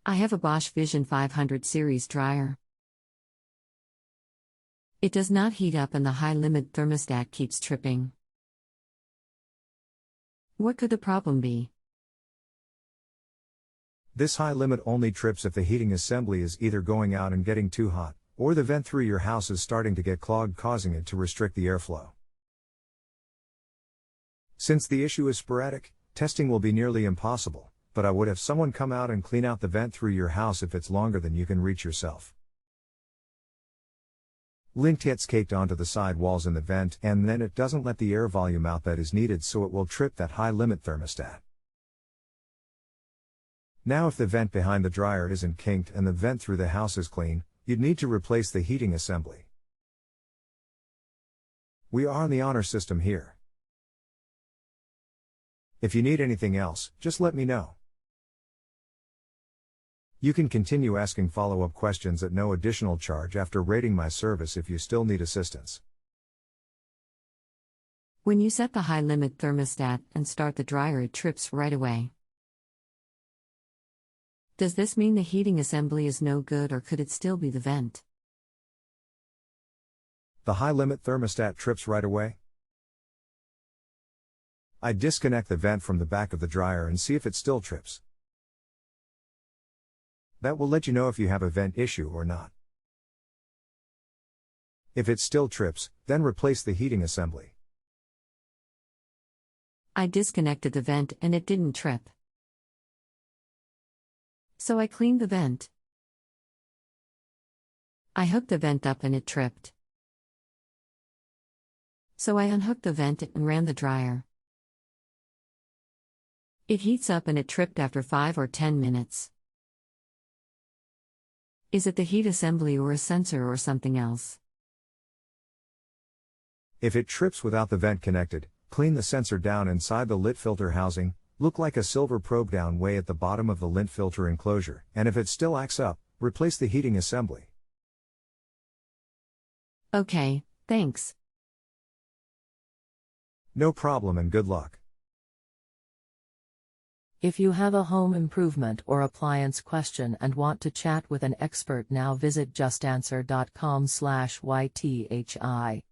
I have a Bosch Vision 500 series dryer. It does not heat up and the high-limit thermostat keeps tripping. What could the problem be? This high limit only trips if the heating assembly is either going out and getting too hot, or the vent through your house is starting to get clogged, causing it to restrict the airflow. Since the issue is sporadic, testing will be nearly impossible, but I would have someone come out and clean out the vent through your house if it's longer than you can reach yourself. Lint gets caked onto the side walls in the vent, and then it doesn't let the air volume out that is needed, so it will trip that high limit thermostat. Now if the vent behind the dryer isn't kinked and the vent through the house is clean, you'd need to replace the heating assembly. We are on the honor system here. If you need anything else, just let me know. You can continue asking follow-up questions at no additional charge after rating my service if you still need assistance. When you set the high-limit thermostat and start the dryer, it trips right away. Does this mean the heating assembly is no good, or could it still be the vent? The high-limit thermostat trips right away? I disconnect the vent from the back of the dryer and see if it still trips. That will let you know if you have a vent issue or not. If it still trips, then replace the heating assembly. I disconnected the vent and it didn't trip. So I cleaned the vent. I hooked the vent up and it tripped. So I unhooked the vent and ran the dryer. It heats up and it tripped after 5 or 10 minutes. Is it the heat assembly or a sensor or something else? If it trips without the vent connected, clean the sensor down inside the lint filter housing, look like a silver probe down way at the bottom of the lint filter enclosure, and if it still acts up, replace the heating assembly. Okay, thanks. No problem and good luck. If you have a home improvement or appliance question and want to chat with an expert now, visit justanswer.com/ythi.